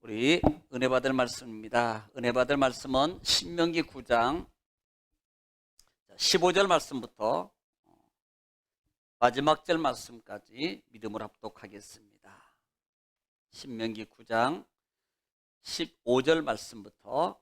우리 은혜 받을 말씀입니다. 은혜 받을 말씀은 신명기 9장 15절 말씀부터 마지막 절 말씀까지 믿음으로 합독하겠습니다. 신명기 9장 15절 말씀부터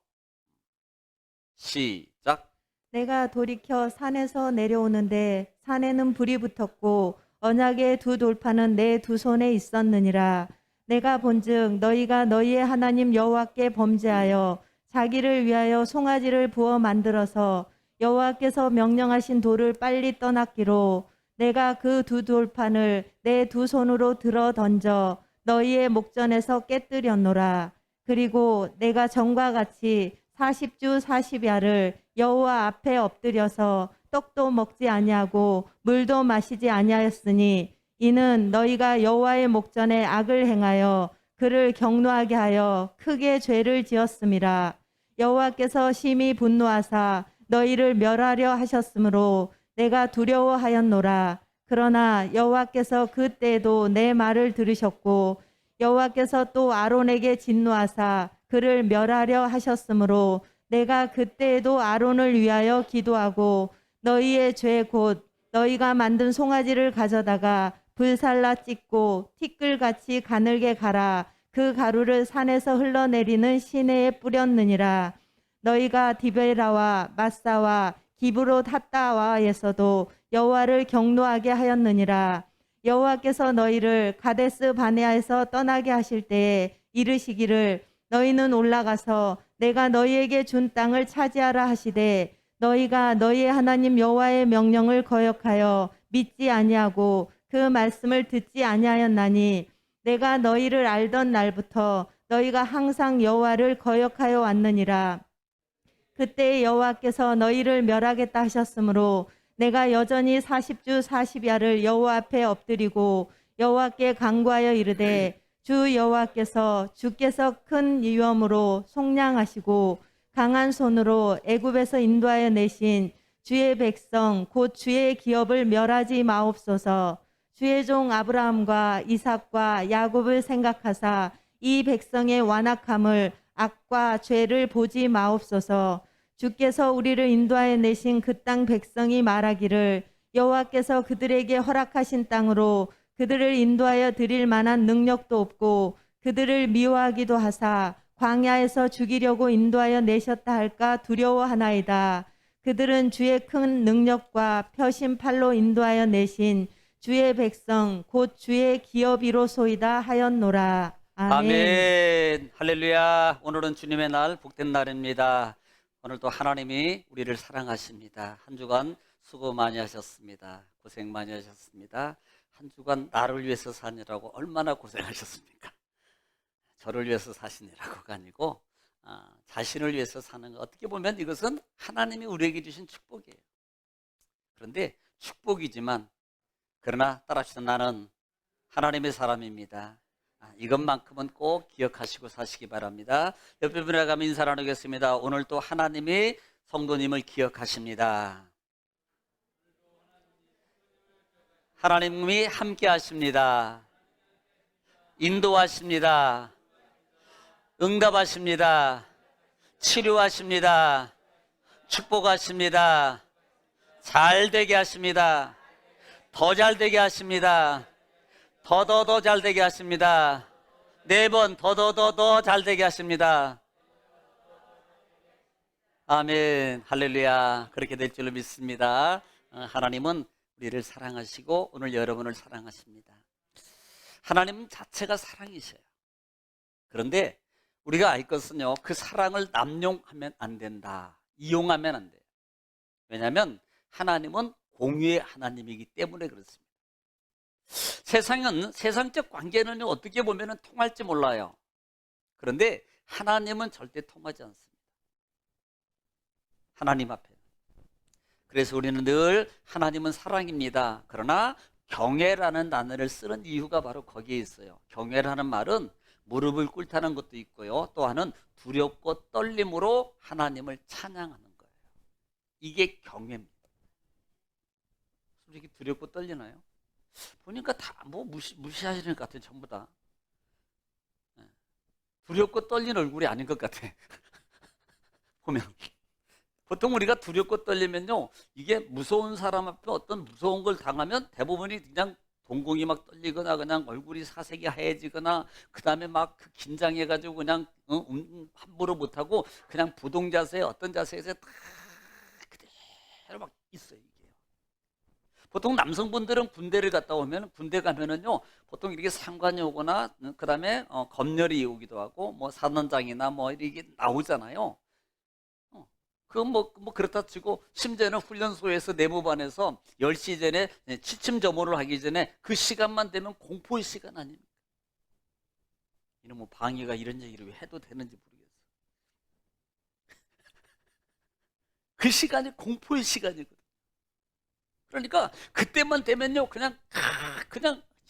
시작. 내가 돌이켜 산에서 내려오는데 산에는 불이 붙었고 언약의 두 돌판은 내 두 손에 있었느니라. 내가 본즉 너희가 너희의 하나님 여호와께 범죄하여 자기를 위하여 송아지를 부어 만들어서 여호와께서 명령하신 돌을 빨리 떠났기로 내가 그 두 돌판을 내 두 손으로 들어 던져 너희의 목전에서 깨뜨렸노라. 그리고 내가 전과 같이 40주 40야를 여호와 앞에 엎드려서 떡도 먹지 아니하고 물도 마시지 아니하였으니 이는 너희가 여호와의 목전에 악을 행하여 그를 경노하게 하여 크게 죄를 지었음이라. 여호와께서 심히 분노하사 너희를 멸하려 하셨으므로 내가 두려워하였노라. 그러나 여호와께서 그때에도 내 말을 들으셨고 여호와께서 또 아론에게 진노하사 그를 멸하려 하셨으므로 내가 그때에도 아론을 위하여 기도하고 너희의 죄 곧 너희가 만든 송아지를 가져다가 불살라 찢고 티끌같이 가늘게 갈아 그 가루를 산에서 흘러내리는 시내에 뿌렸느니라. 너희가 디베라와 마사와 기브롯 핫다와에서도 여호와를 경노하게 하였느니라. 여호와께서 너희를 가데스 바네아에서 떠나게 하실 때에 이르시기를 너희는 올라가서 내가 너희에게 준 땅을 차지하라 하시되 너희가 너희의 하나님 여호와의 명령을 거역하여 믿지 아니하고 그 말씀을 듣지 아니하였나니 내가 너희를 알던 날부터 너희가 항상 여호와를 거역하여 왔느니라. 그때 여호와께서 너희를 멸하겠다 하셨으므로 내가 여전히 40주 40야를 여호와 앞에 엎드리고 여호와께 간구하여 이르되 주 여호와께서 주께서 큰 위엄으로 속량하시고 강한 손으로 애굽에서 인도하여 내신 주의 백성 곧 주의 기업을 멸하지 마옵소서. 주의 종 아브라함과 이삭과 야곱을 생각하사 이 백성의 완악함을 악과 죄를 보지 마옵소서. 주께서 우리를 인도하여 내신 그 땅 백성이 말하기를 여호와께서 그들에게 허락하신 땅으로 그들을 인도하여 드릴 만한 능력도 없고 그들을 미워하기도 하사 광야에서 죽이려고 인도하여 내셨다 할까 두려워하나이다. 그들은 주의 큰 능력과 펴신 팔로 인도하여 내신 주의 백성 곧 주의 기업이로소이다 하였노라. 아멘. 아멘. 할렐루야. 오늘은 주님의 날, 복된 날입니다. 오늘도 하나님이 우리를 사랑하십니다. 한 주간 수고 많이 하셨습니다. 고생 많이 하셨습니다. 한 주간 나를 위해서 사느라고 얼마나 고생하셨습니까? 저를 위해서 사시느라고가 아니고 자신을 위해서 사는 거, 어떻게 보면 이것은 하나님이 우리에게 주신 축복이에요. 그런데 축복이지만 그러나 따라합시다. 나는 하나님의 사람입니다. 이것만큼은 꼭 기억하시고 사시기 바랍니다. 옆에 분에 가면 인사 나누겠습니다. 오늘 또 하나님이 성도님을 기억하십니다. 하나님이 함께 하십니다. 인도하십니다. 응답하십니다. 치료하십니다. 축복하십니다. 잘 되게 하십니다. 더 잘 되게 하십니다. 더 잘 되게 하십니다. 4번 더 잘 되게 하십니다. 아멘. 할렐루야. 그렇게 될 줄로 믿습니다. 하나님은 우리를 사랑하시고 오늘 여러분을 사랑하십니다. 하나님 자체가 사랑이셔요. 그런데 우리가 알 것은요, 그 사랑을 남용하면 안 된다. 이용하면 안 돼요. 왜냐하면 하나님은 공유의 하나님이기 때문에 그렇습니다. 세상은, 세상적 관계는 어떻게 보면 통할지 몰라요. 그런데 하나님은 절대 통하지 않습니다. 하나님 앞에. 그래서 우리는 늘 하나님은 사랑입니다. 그러나 경외라는 단어를 쓰는 이유가 바로 거기에 있어요. 경외라는 말은 무릎을 꿇다는 것도 있고요. 또 하나는 두렵고 떨림으로 하나님을 찬양하는 거예요. 이게 경외입니다. 솔직히 두렵고 떨리나요? 보니까 다 무시하시는 것 같아요. 전부 다. 두렵고 떨린 얼굴이 아닌 것 같아. 보면 보통 우리가 두렵고 떨리면요, 이게 무서운 사람 앞에 어떤 무서운 걸 당하면 대부분이 그냥 동공이 막 떨리거나 그냥 얼굴이 사색이 하얘지거나 그 다음에 막 긴장해가지고 그냥 함부로 못하고 그냥 부동 자세 어떤 자세에서 딱 그대로 막 있어요. 이게 보통 남성분들은 군대를 갔다 오면 군대 가면은요 보통 이렇게 상관이 오거나 그 다음에 검열이 오기도 하고 뭐 산원장이나 뭐 이렇게 나오잖아요. 그건 뭐 그렇다 치고 심지어는 훈련소에서 내무반에서 10시 전에 취침 점호를 하기 전에 그 시간만 되면 공포의 시간 아닙니까? 이런 뭐 방해가 이런 얘기를 왜 해도 되는지 모르겠어. 그 시간이 공포의 시간이거든. 그러니까 그때만 되면요 그냥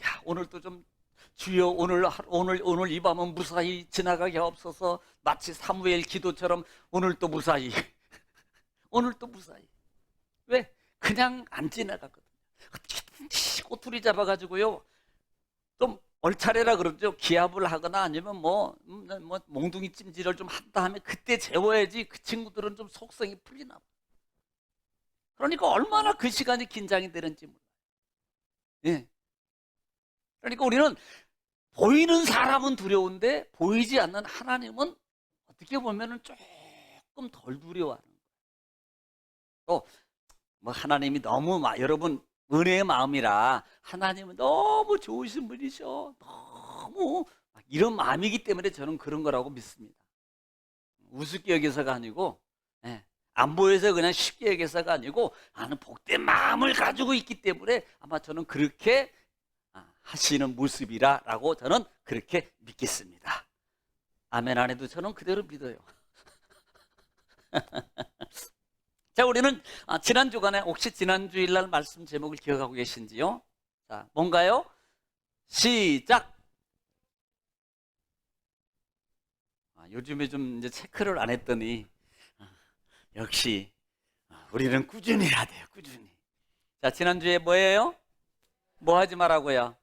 야 오늘도 좀 주여 오늘 이 밤은 무사히 지나가게 하옵소서. 마치 사무엘 기도처럼 오늘도 무사히 오늘도 무사히. 왜? 그냥 안 지나가거든요. 어떻게든지 꼬투리 잡아가지고요 좀 얼차례라 그러죠. 기합을 하거나 아니면 뭐 몽둥이 찜질을 좀 한 다음에 그때 재워야지 그 친구들은 좀 속성이 풀리나 봐. 그러니까 얼마나 그 시간이 긴장이 되는지 몰라요. 예. 그러니까 우리는 보이는 사람은 두려운데 보이지 않는 하나님은 어떻게 보면은 조금 덜 두려워하는 거예요. 또 뭐 하나님이 너무 여러분 은혜의 마음이라 하나님은 너무 좋으신 분이셔. 너무 이런 마음이기 때문에 저는 그런 거라고 믿습니다. 우습게 여기서가 아니고 안 보여서 그냥 쉽게 여기서가 아니고 나는 복된 마음을 가지고 있기 때문에 아마 저는 그렇게 하시는 모습이라고 저는 그렇게 믿겠습니다. 아멘 안 해도 저는 그대로 믿어요. 자, 우리는 지난 주간에 혹시 지난 주일날 말씀 제목을 기억하고 계신지요? 자, 뭔가요? 시작. 요즘에 좀 이제 체크를 안 했더니 역시 우리는 꾸준히 해야 돼요. 꾸준히. 자, 지난 주에 뭐예요? 뭐 하지 말라고요?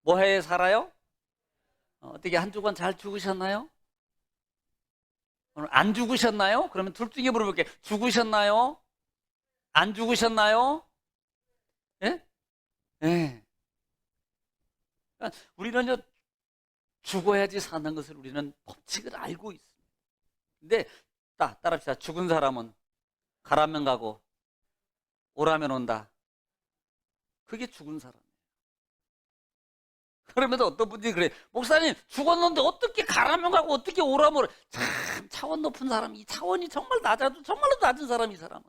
뭐 해 살아요? 어떻게 한 주간 잘 죽으셨나요? 오늘 안 죽으셨나요? 그러면 둘 중에 물어볼게요. 죽으셨나요? 안 죽으셨나요? 예? 예. 그러니까 우리는요, 죽어야지 사는 것을 우리는 법칙을 알고 있습니다. 근데, 따라합시다. 죽은 사람은 가라면 가고, 오라면 온다. 그게 죽은 사람이에요. 그러면서 어떤 분들이 그래, 목사님 죽었는데 어떻게 가라면 가고 어떻게 오라면 참 차원 높은 사람, 이 차원이 정말 낮아도 정말로 낮은 사람, 이 사람은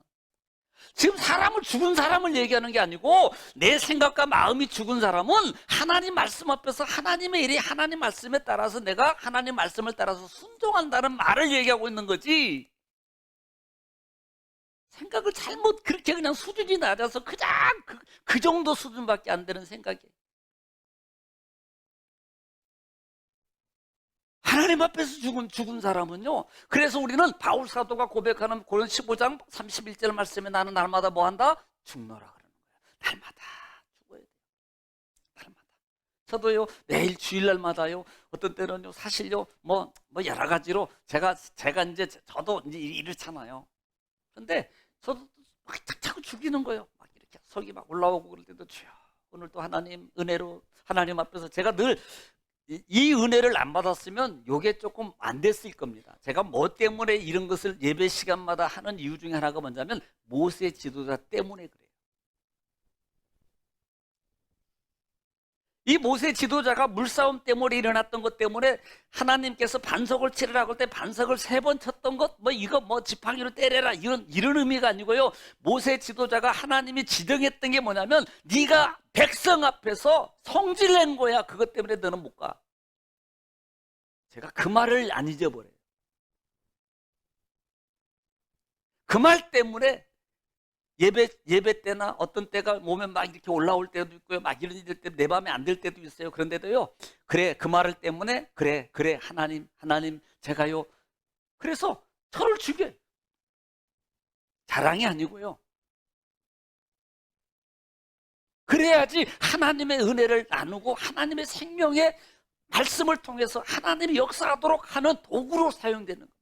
지금 사람을 죽은 사람을 얘기하는 게 아니고 내 생각과 마음이 죽은 사람은 하나님 말씀 앞에서 하나님의 일이 하나님 말씀에 따라서 내가 하나님 말씀을 따라서 순종한다는 말을 얘기하고 있는 거지. 생각을 잘못 그렇게 그냥 수준이 낮아서 그냥 그 정도 수준밖에 안 되는 생각이에요. 하나님 앞에서 죽은 사람은요. 그래서 우리는 바울 사도가 고백하는 고린 15장 31절 말씀에 나는 날마다 뭐 한다? 죽노라 그러는 거예요. 날마다 죽어야 돼요. 날마다. 저도요 매일 주일날마다요 어떤 때는요 사실요 뭐 여러 가지로 제가 이제 저도 이제 이렇잖아요. 근데 저도 막 자꾸 죽이는 거예요. 막 이렇게 속이 막 올라오고 그럴 때도 주여 오늘 또 하나님 은혜로 하나님 앞에서 제가 늘 이 은혜를 안 받았으면 요게 조금 안 됐을 겁니다. 제가 뭐 때문에 이런 것을 예배 시간마다 하는 이유 중에 하나가 뭐냐면 모세 지도자 때문에 그래요. 이 모세 지도자가 물싸움 때문에 일어났던 것 때문에 하나님께서 반석을 치르라고 할 때 반석을 3번 쳤던 것, 이거 지팡이로 때려라 이런 의미가 아니고요. 모세 지도자가 하나님이 지정했던 게 뭐냐면 네가 백성 앞에서 성질낸 거야. 그것 때문에 너는 못 가. 제가 그 말을 안 잊어버려요. 그 말 때문에 예배 때나 어떤 때가 몸에 막 이렇게 올라올 때도 있고요. 막 이런 일들 때문에 내 맘에 안 들 때도 있어요. 그런데도요. 그래 그 말을 때문에 그래 하나님 제가요. 그래서 저를 죽여요. 자랑이 아니고요. 그래야지 하나님의 은혜를 나누고 하나님의 생명에 말씀을 통해서 하나님이 역사하도록 하는 도구로 사용되는 겁니다.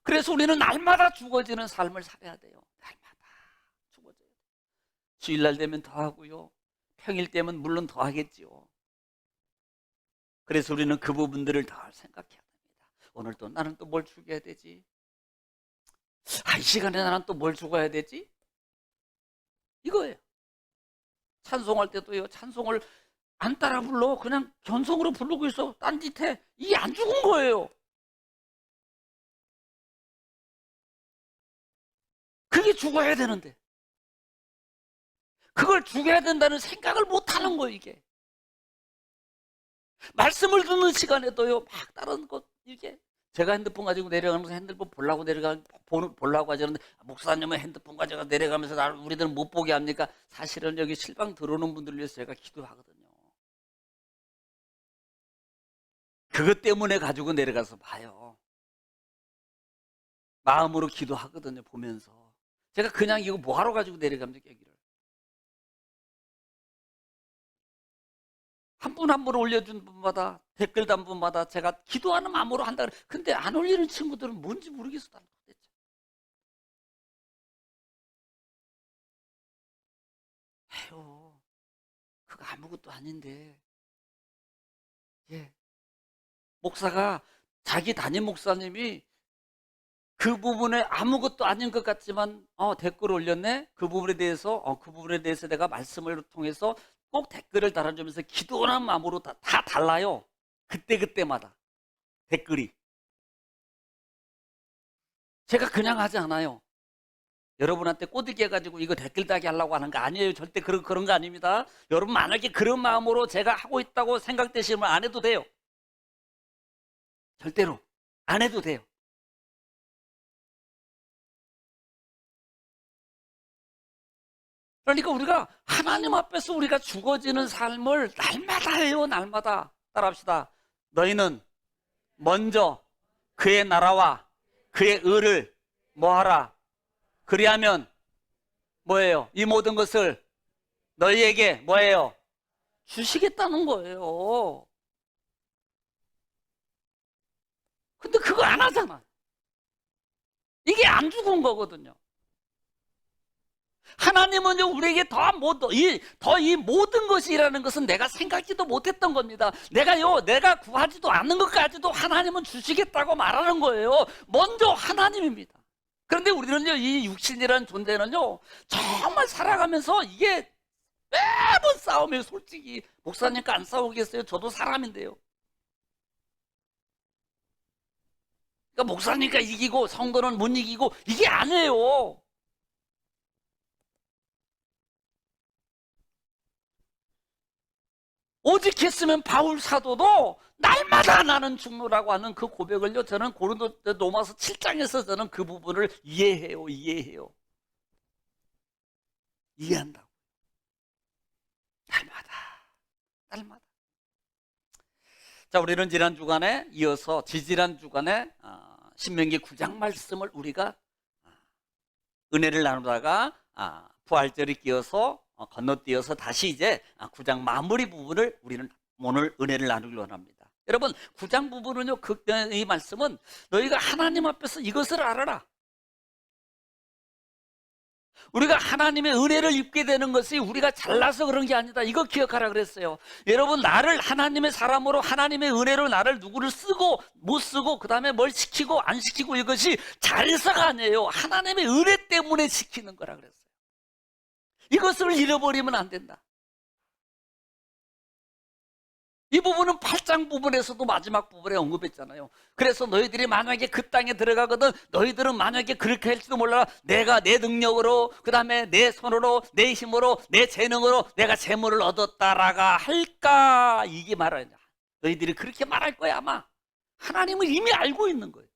그래서 우리는 날마다 죽어지는 삶을 살아야 돼요. 날마다 죽어져야 돼요. 주일날 되면 더 하고요. 평일 되면 물론 더 하겠지요. 그래서 우리는 그 부분들을 더 생각해야 됩니다. 오늘 또 나는 또 뭘 죽여야 되지? 이 시간에 나는 또 뭘 죽어야 되지? 이거예요. 찬송할 때도요. 찬송을 안 따라 불러. 그냥 견성으로 부르고 있어. 딴짓해. 이게 안 죽은 거예요. 그게 죽어야 되는데 그걸 죽여야 된다는 생각을 못 하는 거예요. 이게 말씀을 듣는 시간에도요 막 다른 것 이게 제가 핸드폰 가지고 내려가면서 핸드폰 보려고 하자는데 목사님은 핸드폰 가지고 내려가면서 우리들은 못 보게 합니까? 사실은 여기 실방 들어오는 분들 위해서 제가 기도하거든요. 그것 때문에 가지고 내려가서 봐요. 마음으로 기도하거든요. 보면서 제가 그냥 이거 뭐하러 가지고 내려갑니까? 여기를 한 분 한 분 올려준 분마다 댓글 단 분마다 제가 기도하는 마음으로 한다. 근데 안 올리는 친구들은 뭔지 모르겠어. 도대체. 해요. 그거 아무것도 아닌데. 예. 목사가 자기 담임 목사님이 그 부분에 아무것도 아닌 것 같지만 댓글 올렸네. 그 부분에 대해서 내가 말씀을 통해서 꼭 댓글을 달아주면서 기도하는 마음으로 다 달라요. 그때마다 댓글이. 제가 그냥 하지 않아요. 여러분한테 꼬드기 해가지고 이거 댓글 달게 하려고 하는 거 아니에요. 절대 그런 거 아닙니다. 여러분 만약에 그런 마음으로 제가 하고 있다고 생각되시면 안 해도 돼요. 절대로 안 해도 돼요. 그러니까 우리가 하나님 앞에서 우리가 죽어지는 삶을 날마다 해요. 날마다. 따라합시다. 너희는 먼저 그의 나라와 그의 의를 뭐하라. 그리하면 뭐예요? 이 모든 것을 너희에게 뭐예요? 주시겠다는 거예요. 근데 그거 안 하잖아. 이게 안 죽은 거거든요. 하나님은요, 우리에게 더 이 모든 것이라는 것은 내가 생각지도 못했던 겁니다. 내가 구하지도 않는 것까지도 하나님은 주시겠다고 말하는 거예요. 먼저 하나님입니다. 그런데 우리는요, 이 육신이라는 존재는요, 정말 살아가면서 이게 매번 싸움이에요, 솔직히. 목사님과 안 싸우겠어요? 저도 사람인데요. 그러니까 목사님과 이기고 성도는 못 이기고 이게 아니에요. 오직 했으면 바울 사도도 날마다 나는 죽노라고 하는 그 고백을요, 저는 로마서 7장에서 저는 그 부분을 이해해요. 이해한다고. 날마다. 자, 우리는 지난 주간에 이어서 지지난 주간에 신명기 9장 말씀을 우리가 은혜를 나누다가 부활절이 끼어서 건너뛰어서 다시 이제 9장 마무리 부분을 우리는 오늘 은혜를 나누기 원합니다. 여러분, 9장 부분은요, 이 말씀은 너희가 하나님 앞에서 이것을 알아라. 우리가 하나님의 은혜를 입게 되는 것이 우리가 잘나서 그런 게 아니다. 이거 기억하라 그랬어요. 여러분, 나를 하나님의 사람으로 하나님의 은혜로 나를 누구를 쓰고 못 쓰고 그 다음에 뭘 시키고 안 시키고 이것이 잘해서가 아니에요. 하나님의 은혜 때문에 시키는 거라 그랬어요. 이것을 잃어버리면 안 된다. 이 부분은 8장 부분에서도 마지막 부분에 언급했잖아요. 그래서 너희들이 만약에 그 땅에 들어가거든 너희들은 만약에 그렇게 할지도 몰라 내가 내 능력으로 그 다음에 내 손으로 내 힘으로 내 재능으로 내가 재물을 얻었다라가 할까 이게 말하냐. 너희들이 그렇게 말할 거야 아마. 하나님은 이미 알고 있는 거예요.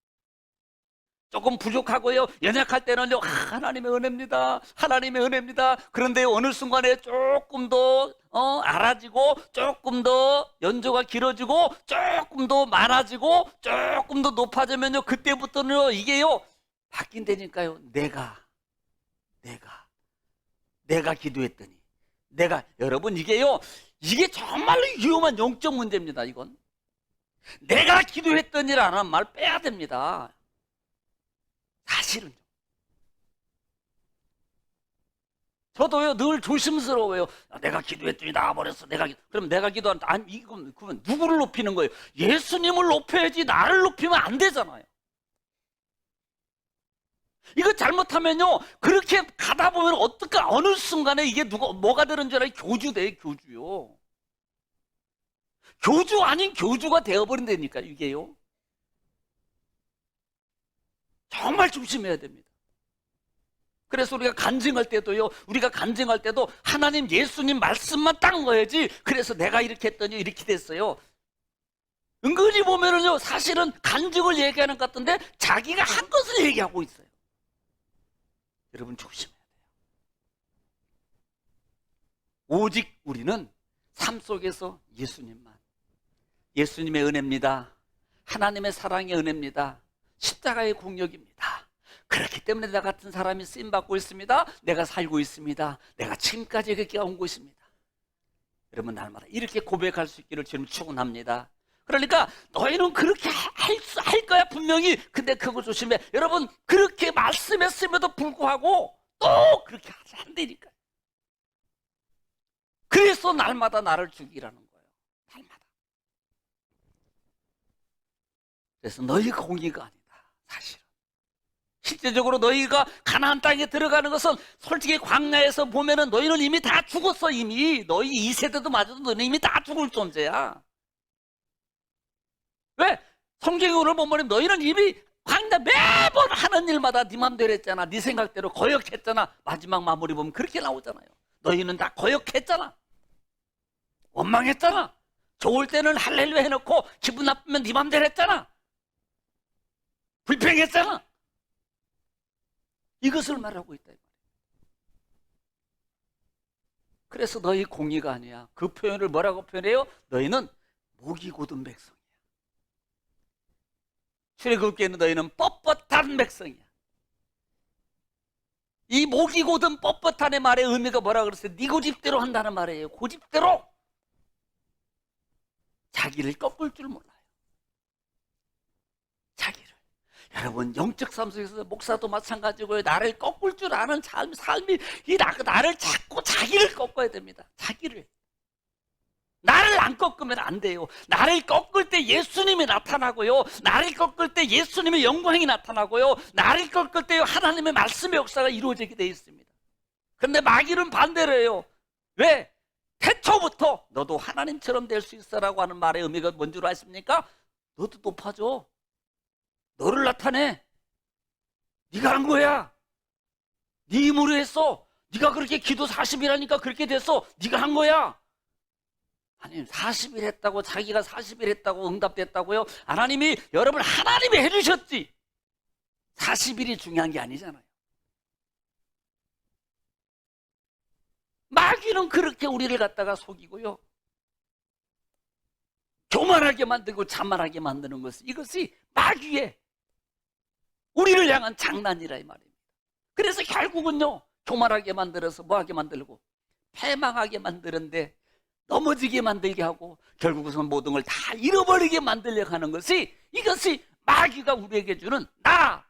조금 부족하고요 연약할 때는요 하나님의 은혜입니다. 하나님의 은혜입니다. 그런데 어느 순간에 조금 더 알아지고 조금 더 연조가 길어지고 조금 더 많아지고 조금 더 높아지면요 그때부터는요 이게요 바뀐다니까요. 내가 기도했더니 여러분 이게요 이게 정말로 위험한 영적 문제입니다. 이건 내가 기도했더니라는 말 빼야 됩니다. 사실은요. 저도요 늘 조심스러워요. 내가 기도했더니 나와버렸어. 그럼 내가 기도한 아니 이건 그건 누구를 높이는 거예요? 예수님을 높여야지 나를 높이면 안 되잖아요. 이거 잘못하면요 그렇게 가다 보면 어느 순간에 이게 뭐가 되는 줄 알아요? 교주돼 교주요. 교주 아닌 교주가 되어버린다니까 이게요. 정말 조심해야 됩니다. 그래서 우리가 간증할 때도요, 우리가 간증할 때도 하나님 예수님 말씀만 딱 넣어야지. 그래서 내가 이렇게 했더니 이렇게 됐어요. 은근히 보면은요 사실은 간증을 얘기하는 것 같은데 자기가 한 것을 얘기하고 있어요. 여러분 조심해야 돼요. 오직 우리는 삶 속에서 예수님의 은혜입니다. 하나님의 사랑의 은혜입니다. 십자가의 공력입니다. 그렇기 때문에 나 같은 사람이 쓰임받고 있습니다. 내가 살고 있습니다. 내가 지금까지 이렇게 온 것입니다. 여러분 날마다 이렇게 고백할 수 있기를 주님 축원합니다. 그러니까 너희는 그렇게 할 거야 분명히. 근데 그거 조심해. 여러분 그렇게 말씀했음에도 불구하고 또 그렇게 한다니까요. 그래서 날마다 나를 죽이라는 거예요. 날마다. 그래서 너희가 공의가 아니다. 사실은. 실제적으로 너희가 가나안 땅에 들어가는 것은 솔직히 광야에서 보면은 너희는 이미 다 죽었어. 이미 너희 2세대도 맞아도 너희는 이미 다 죽을 존재야. 왜? 성경에 오늘 보면 너희는 이미 광야 매번 하는 일마다 네 맘대로 했잖아. 네 생각대로 거역했잖아. 마지막 마무리 보면 그렇게 나오잖아요. 너희는 다 거역했잖아. 원망했잖아. 좋을 때는 할렐루야 해놓고 기분 나쁘면 네 맘대로 했잖아. 불평했잖아. 이것을 말하고 있다. 그래서 너희 공의가 아니야. 그 표현을 뭐라고 표현해요? 너희는 목이 곧은 백성이야. 출애굽기에는 너희는 뻣뻣한 백성이야. 이 목이 곧은 뻣뻣한의 말의 의미가 뭐라 그랬어요? 네 고집대로 한다는 말이에요. 고집대로. 자기를 꺾을 줄 몰라요. 자기를. 여러분 영적 삶 속에서 목사도 마찬가지고요. 나를 꺾을 줄 아는 삶이 나를 자꾸 자기를 꺾어야 됩니다. 자기를. 나를 안 꺾으면 안 돼요. 나를 꺾을 때 예수님이 나타나고요. 나를 꺾을 때 예수님의 영광이 나타나고요. 나를 꺾을 때 하나님의 말씀의 역사가 이루어지게 되어 있습니다. 그런데 마귀는 반대로 해요. 왜? 태초부터 너도 하나님처럼 될 수 있어라고 하는 말의 의미가 뭔 줄 아십니까? 너도 높아져. 너를 나타내. 네가 한 거야. 네 힘으로 했어. 네가 그렇게 기도 40일 하니까 그렇게 됐어. 네가 한 거야. 하나님 40일 했다고 자기가 40일 했다고 응답됐다고요? 하나님이 여러분 하나님이 해주셨지. 40일이 중요한 게 아니잖아요. 마귀는 그렇게 우리를 갖다가 속이고요. 교만하게 만들고 자만하게 만드는 이것이 마귀의 우리를 향한 장난이라 이 말입니다. 그래서 결국은요 교만하게 만들어서 뭐하게 만들고 패망하게 만드는데 넘어지게 만들게 하고 결국은 모든 걸 다 잃어버리게 만들려고 하는 이것이 마귀가 우리에게 주는 나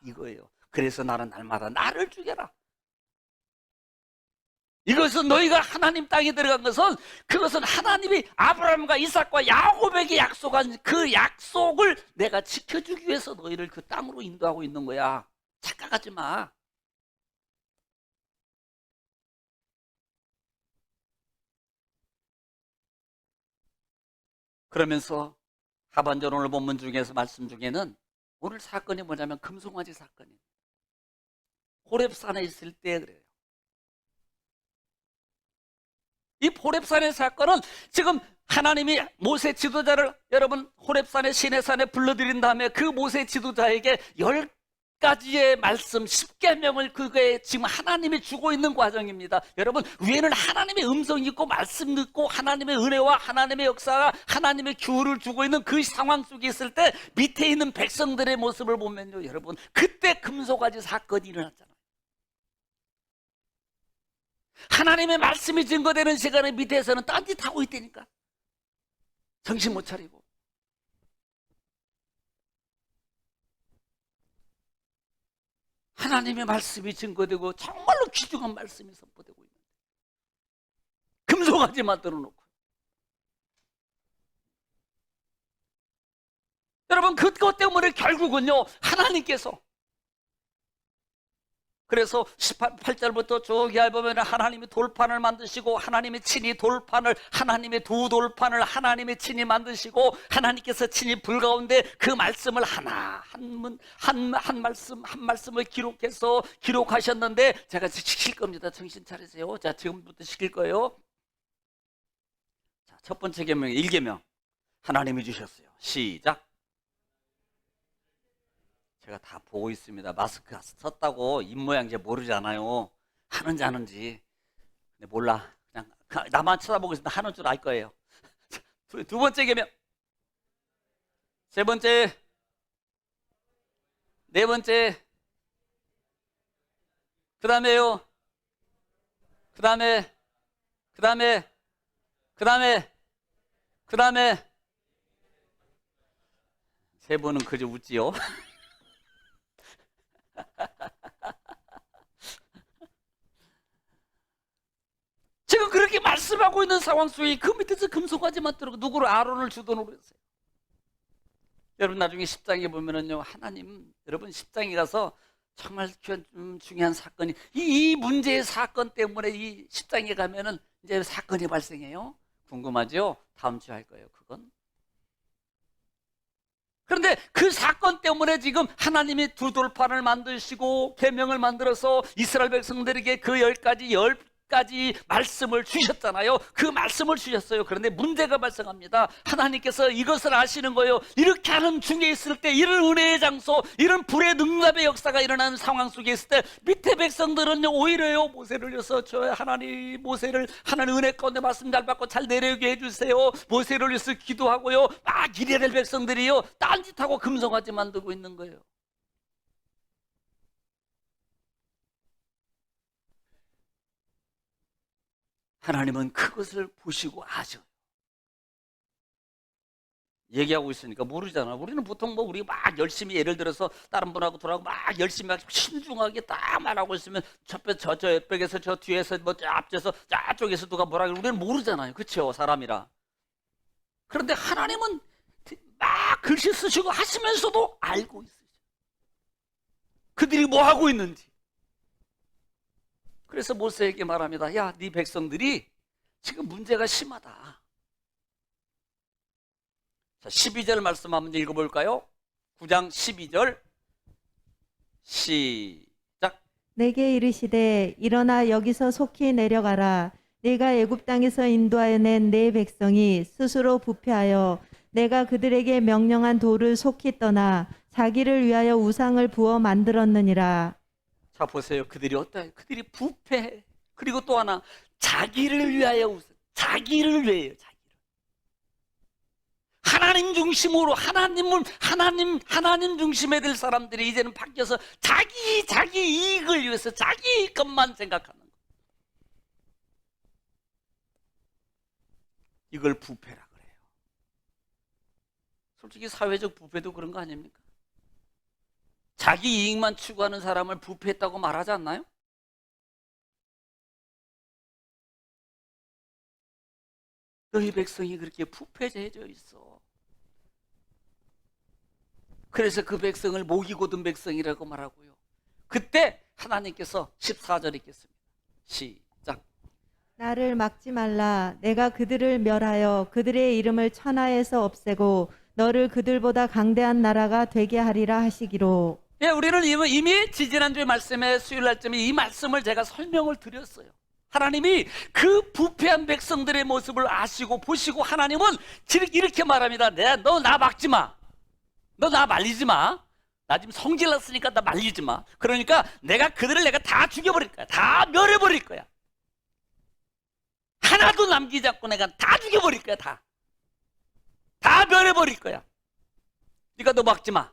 이거예요. 그래서 나는 날마다 나를 죽여라. 이것은 너희가 하나님 땅에 들어간 것은 그것은 하나님이 아브라함과 이삭과 야곱에게 약속한 그 약속을 내가 지켜주기 위해서 너희를 그 땅으로 인도하고 있는 거야. 착각하지 마. 그러면서 하반절 오늘 본문 중에서 말씀 중에는 오늘 사건이 뭐냐면 금송아지 사건이에요. 호렙산에 있을 때 그래요. 이 호렙산의 사건은 지금 하나님이 모세 지도자를 여러분 호렙산의 시내산에 불러들인 다음에 그 모세 지도자에게 10가지의 말씀 10계명을 그게 지금 하나님이 주고 있는 과정입니다. 여러분 위에는 하나님의 음성이 있고 말씀 듣고 하나님의 은혜와 하나님의 역사가 하나님의 교훈을 주고 있는 그 상황 속에 있을 때 밑에 있는 백성들의 모습을 보면요 여러분 그때 금송아지 사건이 일어났잖아요. 하나님의 말씀이 증거되는 시간에 밑에서는 딴짓하고 있다니까. 정신 못 차리고. 하나님의 말씀이 증거되고 정말로 귀중한 말씀이 선포되고 있는데 금송아지 만들어 놓고. 여러분, 그것 때문에 결국은요, 하나님께서, 그래서 18절부터 쭉 보면 하나님이 돌판을 만드시고, 하나님이 친히 돌판을, 하나님의 두 돌판을 하나님이 친히 만드시고, 하나님께서 친히 불 가운데 그 말씀을 하나, 한 말씀을 기록하셨는데, 제가 시킬 겁니다. 정신 차리세요. 자, 지금부터 시킬 거예요. 자, 첫 번째 계명, 1계명. 하나님이 주셨어요. 시작. 제가 다 보고 있습니다. 마스크 썼다고 입모양 제 모르잖아요. 하는지 하는지. 근데 몰라. 그냥 나만 쳐다보고 있으면 하는 줄 알 거예요. 두 번째 계명. 세 번째. 네 번째. 그 다음에요. 그 다음에. 세 분은 그저 웃지요. 지금 그렇게 말씀하고 있는 상황 속에 그 밑에서 금송아지만 들고 누구를 아론을 주도로 했어요. 여러분, 나중에 10장에 보면은요, 하나님, 여러분 10장에 가서 정말 중요한 사건이, 이 문제의 사건 때문에 이 10장에 가면은 이제 사건이 발생해요. 궁금하죠? 다음 주에 할 거예요, 그건. 그런데 그 사건 때문에 지금 하나님이 두 돌판을 만드시고 계명을 만들어서 이스라엘 백성들에게 그 10가지 말씀을 주셨잖아요. 그 말씀을 주셨어요. 그런데 문제가 발생합니다. 하나님께서 이것을 아시는 거예요. 이렇게 하는 중에 있을 때, 이런 은혜의 장소, 이런 불의 능답의 역사가 일어나는 상황 속에 있을 때 밑에 백성들은요, 오히려요, 모세를 위해서 저 하나님, 모세를 하나님 은혜 가운데 말씀 잘 받고 잘 내려오게 해주세요. 모세를 위해서 기도하고요, 막 이래야 될 백성들이요, 딴짓하고 금송아지 만들고 있는 거예요. 하나님은 그것을 보시고 아셔요. 얘기하고 있으니까 모르잖아. 우리는 보통 우리 막 열심히, 예를 들어서 다른 분하고 돌아가고 막 열심히 막 신중하게 딱 말하고 있으면 저 옆벽에서 저 뒤에서 앞에서 저쪽에서 누가 뭐라 그러고 우리는 모르잖아요. 그렇죠? 사람이라. 그런데 하나님은 막 글씨 쓰시고 하시면서도 알고 있으셔. 그들이 뭐 하고 있는지. 그래서 모세에게 말합니다. 야, 네 백성들이 지금 문제가 심하다. 자, 12절 말씀 한번 읽어볼까요? 9장 12절 시작. 내게 이르시되 일어나 여기서 속히 내려가라. 네가 애굽 땅에서 인도하여 낸 내 백성이 스스로 부패하여 내가 그들에게 명령한 도를 속히 떠나 자기를 위하여 우상을 부어 만들었느니라. 자, 보세요. 그들이 어때요? 그들이 부패해. 그리고 또 하나, 자기를 위하여 자기를 위해요. 하나님 중심으로 하나님 중심에 될 사람들이 이제는 바뀌어서 자기 이익을 위해서 자기 것만 생각하는 거예요. 이걸 부패라 그래요. 솔직히 사회적 부패도 그런 거 아닙니까? 자기 이익만 추구하는 사람을 부패했다고 말하지 않나요? 너희 백성이 그렇게 부패해져 있어. 그래서 그 백성을 목이 곧은 백성이라고 말하고요. 그때 하나님께서 14절 읽겠습니다. 시작. 나를 막지 말라. 내가 그들을 멸하여 그들의 이름을 천하에서 없애고 너를 그들보다 강대한 나라가 되게 하리라 하시기로. 예, 우리는 이미 지지난주에 말씀에 수요일 날쯤에 이 말씀을 제가 설명을 드렸어요. 하나님이 그 부패한 백성들의 모습을 아시고 보시고 하나님은 이렇게 말합니다. 너 나 막지 마. 너 나 말리지 마. 나 지금 성질 났으니까 나 말리지 마. 그러니까 그들을 내가 다 죽여버릴 거야. 다 멸해버릴 거야. 하나도 남기지 않고 내가 다 죽여버릴 거야. 다 멸해버릴 거야. 그러니까 너 막지 마.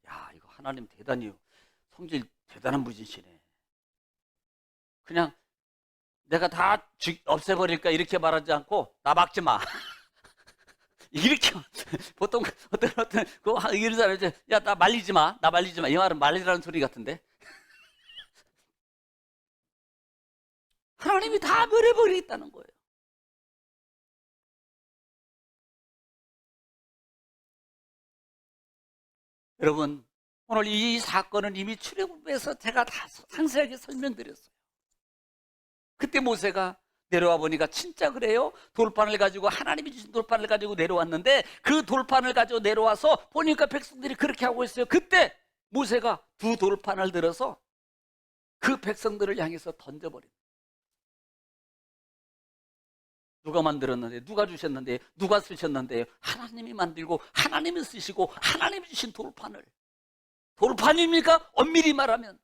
야, 이거 하나님 대단해요. 성질 대단한 분이시네. 그냥 내가 다 없애버릴까 이렇게 말하지 않고 나 막지 마. 이렇게 보통 어떤 이런 사람이 야 나 말리지 마, 나 말리지 마. 이 말은 말리라는 소리 같은데 하나님이 다 멸해버리겠다는 거예요. 여러분 오늘 이 사건은 이미 출애굽에서 제가 다 상세하게 설명드렸어요. 그때 모세가 내려와 보니까 진짜 그래요. 돌판을 가지고 하나님이 주신 돌판을 가지고 내려왔는데 그 돌판을 가지고 내려와서 보니까 백성들이 그렇게 하고 있어요. 그때 모세가 두 돌판을 들어서 그 백성들을 향해서 던져버린. 누가 만들었는데, 누가 주셨는데, 누가 쓰셨는데, 하나님이 만들고 하나님이 쓰시고 하나님이 주신 돌판을. 돌판입니까? 엄밀히 말하면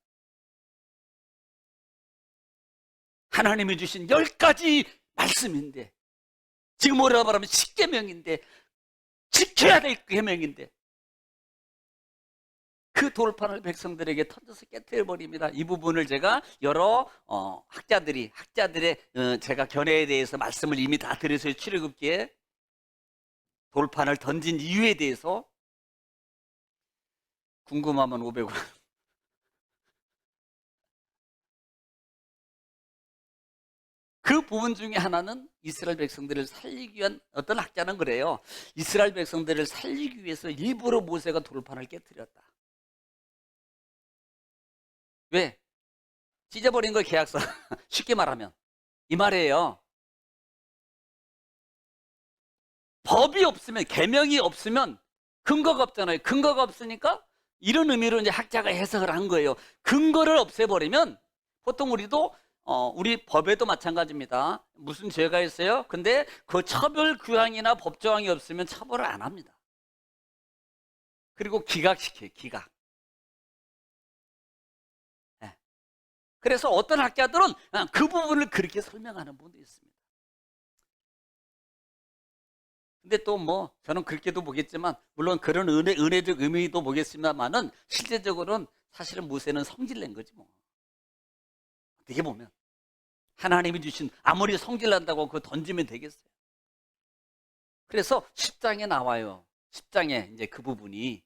하나님이 주신 10가지 말씀인데, 지금 뭐라고 말하면 10계명인데, 지켜야 될 계명인데, 그 돌판을 백성들에게 던져서 깨뜨려버립니다. 이 부분을 제가 여러 학자들의 제가 견해에 대해서 말씀을 이미 다 드렸어요. 출애굽기에 돌판을 던진 이유에 대해서 궁금하면 500원. 그 부분 중에 하나는 이스라엘 백성들을 살리기 위한, 어떤 학자는 그래요. 이스라엘 백성들을 살리기 위해서 일부러 모세가 돌판을 깨뜨렸다. 왜? 찢어버린 거 계약서. 쉽게 말하면 이 말이에요. 법이 없으면, 계명이 없으면 근거가 없잖아요. 근거가 없으니까 이런 의미로 이제 학자가 해석을 한 거예요. 근거를 없애버리면, 보통 우리도 우리 법에도 마찬가지입니다. 무슨 죄가 있어요? 근데 그 처벌 규항이나 법조항이 없으면 처벌을 안 합니다. 그리고 기각시켜요. 기각. 그래서 어떤 학자들은 그 부분을 그렇게 설명하는 분도 있습니다. 근데 또 뭐 저는 그렇게도 보겠지만, 물론 그런 은혜적 의미도 보겠습니다만은, 실제적으로는 사실은 모세는 성질낸 거지 뭐. 어떻게 보면 하나님이 주신, 아무리 성질난다고 그거 던지면 되겠어요. 그래서 10장에 나와요. 10장에 이제 그 부분이,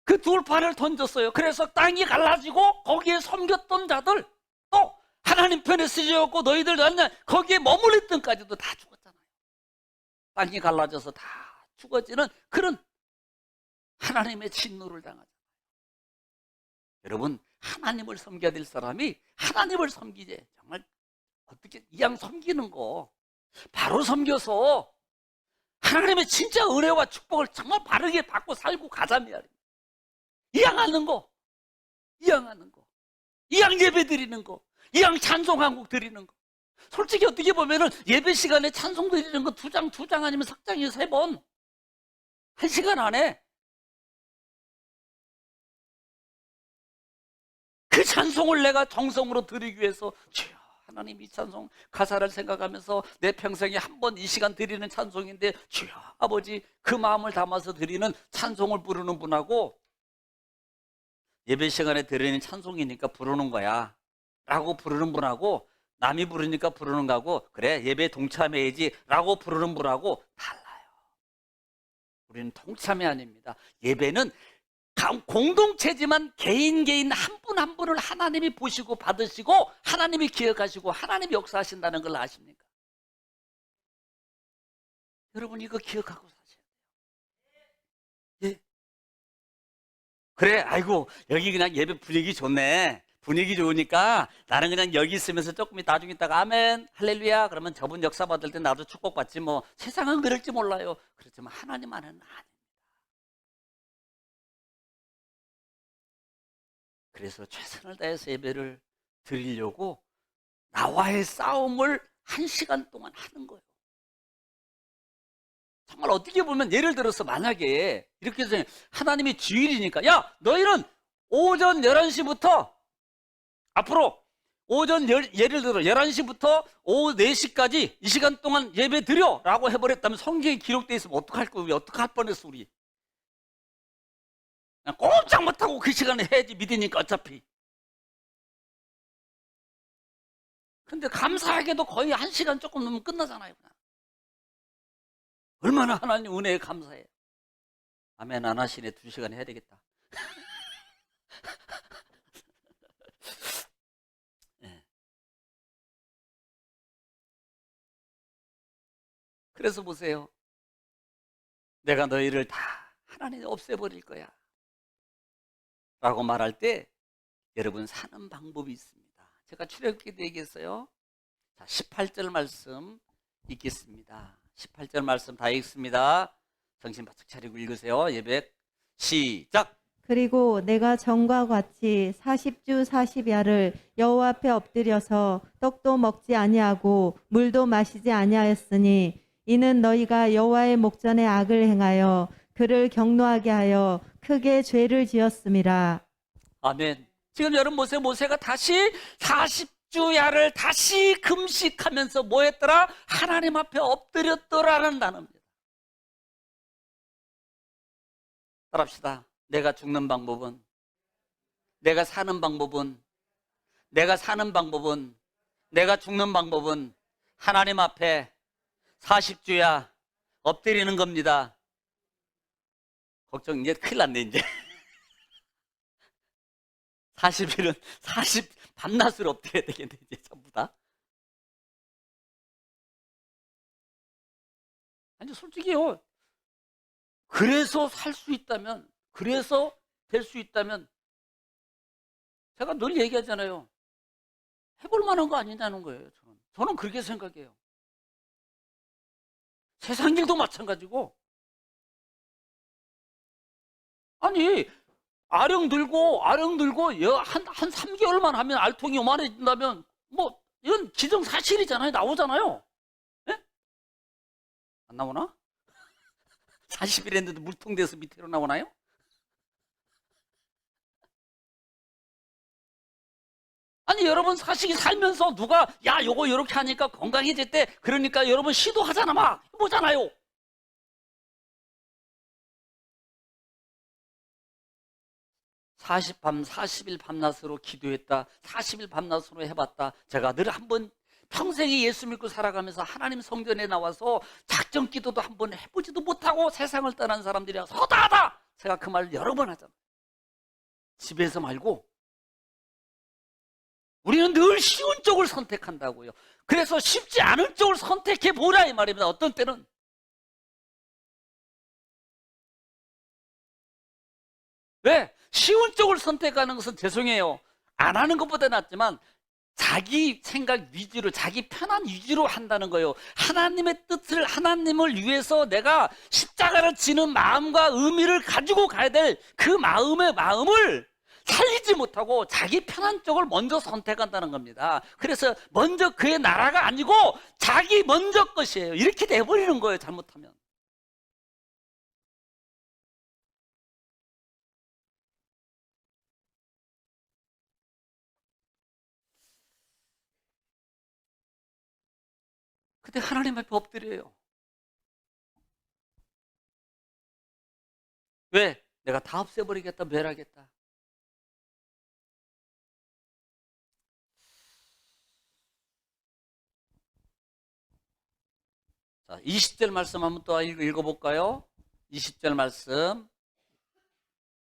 그 돌판을 던졌어요. 그래서 땅이 갈라지고 거기에 섬겼던 자들, 또 하나님 편에 쓰여졌고 너희들 거기에 머물렀던까지도 다 죽었잖아요. 땅이 갈라져서 다 죽어지는 그런 하나님의 진노를 당하잖아요. 여러분, 하나님을 섬겨야 될 사람이 하나님을 섬기지. 정말 어떻게 이왕 섬기는 거 바로 섬겨서 하나님의 진짜 은혜와 축복을 정말 바르게 받고 살고 가자며. 이양하는 거, 이양하는 거, 이양 예배 드리는 거, 이양 찬송 한 곡 드리는 거. 솔직히 어떻게 보면은 예배 시간에 찬송 드리는 거 2장 아니면 3장이요, 3번. 1시간 안에. 그 찬송을 내가 정성으로 드리기 위해서, 주여, 하나님 이 찬송 가사를 생각하면서 내 평생에 한 번 이 시간 드리는 찬송인데, 주여, 아버지, 그 마음을 담아서 드리는 찬송을 부르는 분하고, 예배 시간에 드리는 찬송이니까 부르는 거야 라고 부르는 분하고, 남이 부르니까 부르는 거하고, 그래 예배 동참해야지 라고 부르는 분하고 달라요. 우리는 동참이 아닙니다. 예배는 공동체지만 개인 한 분 한 분을 하나님이 보시고 받으시고 하나님이 기억하시고 하나님이 역사하신다는 걸 아십니까? 여러분 이거 기억하고 사셔야 돼요. 예. 그래, 아이고 여기 그냥 예배 분위기 좋네, 분위기 좋으니까 나는 그냥 여기 있으면서 조금 나중에 있다가 아멘 할렐루야 그러면 저분 역사 받을 때 나도 축복받지 뭐. 세상은 그럴지 몰라요. 그렇지만 하나님만은 아닙니다. 그래서 최선을 다해서 예배를 드리려고 나와의 싸움을 1시간 동안 하는 거예요. 정말 어떻게 보면 예를 들어서 만약에 이렇게 해서 하나님이 주일이니까, 야 너희는 오전 11시부터 앞으로 예를 들어 11시부터 오후 4시까지 이 시간 동안 예배 드려 라고 해버렸다면, 성경에 기록되어 있으면 어떡할 거예요? 어떡할 뻔했어 우리. 꼼짝 못하고 그 시간에 해야지, 믿으니까 어차피. 근데 감사하게도 거의 1시간 조금 넘으면 끝나잖아요. 그냥. 얼마나 하나님 은혜에 감사해요. 아멘 안 하시네. 2시간 해야 되겠다. 네. 그래서 보세요. 내가 너희를 다 하나님이 없애버릴 거야 라고 말할 때 여러분 사는 방법이 있습니다. 제가 출애굽기도 얘기했어요. 자, 18절 말씀 읽겠습니다. 18절 말씀 다 읽습니다. 정신 바짝 차리고 읽으세요. 예배 시작. 그리고 내가 전과 같이 40주 40야를 여호와 앞에 엎드려서 떡도 먹지 아니하고 물도 마시지 아니하였으니 이는 너희가 여호와의 목전에 악을 행하여 그를 경노하게 하여 크게 죄를 지었음이라. 아멘. 지금 여러분 보세요. 모세가 다시 40주야를 다시 금식하면서 뭐 했더라? 하나님 앞에 엎드렸더라는 단어입니다. 따라합시다. 내가 죽는 방법은, 내가 사는 방법은, 내가 사는 방법은, 내가 죽는 방법은 하나님 앞에 40주야 엎드리는 겁니다. 걱정 이제 큰일 났네 이제. 40일은 밤낮으로 엎드려야 되겠네 이제 전부 다. 아니 솔직히요. 그래서 살 수 있다면, 그래서 될 수 있다면 제가 늘 얘기하잖아요. 해볼 만한 거 아니냐는 거예요. 저는 그렇게 생각해요. 세상 일도 마찬가지고. 아니 아령 들고 한 3개월만 하면 알통이 요만해진다면 뭐 이건 기정사실이잖아요. 나오잖아요. 예? 안 나오나? 40일 했는데 물통돼서 밑으로 나오나요? 아니 여러분 사실 살면서 누가 야 요거 이렇게 하니까 건강해졌대 그러니까 여러분 시도하잖아. 막 해보잖아요. 밤 40일 밤낮으로 기도했다. 40일 밤낮으로 해봤다. 제가 늘 한번 평생에 예수 믿고 살아가면서 하나님 성전에 나와서 작정 기도도 한번 해보지도 못하고 세상을 떠난 사람들이야 허다하다. 제가 그 말을 여러 번 하잖아요. 집에서 말고 우리는 늘 쉬운 쪽을 선택한다고요. 그래서 쉽지 않은 쪽을 선택해 보라 이 말입니다. 어떤 때는 왜? 쉬운 쪽을 선택하는 것은 죄송해요. 안 하는 것보다 낫지만 자기 생각 위주로 자기 편한 위주로 한다는 거예요. 하나님의 뜻을 하나님을 위해서 내가 십자가를 지는 마음과 의미를 가지고 가야 될 그 마음을 살리지 못하고 자기 편한 쪽을 먼저 선택한다는 겁니다. 그래서 먼저 그의 나라가 아니고 자기 먼저 것이에요. 이렇게 돼버리는 거예요. 잘못하면. 그때 하나님 앞에 엎드려요. 왜? 내가 다 없애버리겠다, 멸하겠다. 자, 20절 말씀 한번 또 읽어볼까요? 20절 말씀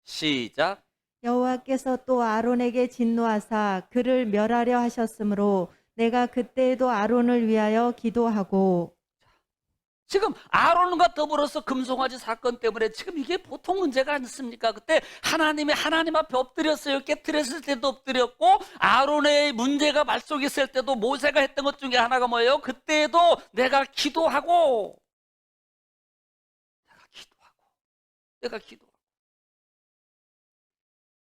시작. 여호와께서 또 아론에게 진노하사 그를 멸하려 하셨으므로 내가 그때에도 아론을 위하여 기도하고. 지금 아론과 더불어서 금송아지 사건 때문에 지금 이게 보통 문제가 아니습니까? 그때 하나님 앞에 엎드렸어요. 깨트렸을 때도 엎드렸고 아론의 문제가 말속에 있을 때도 모세가 했던 것 중에 하나가 뭐예요? 그때에도 내가 기도하고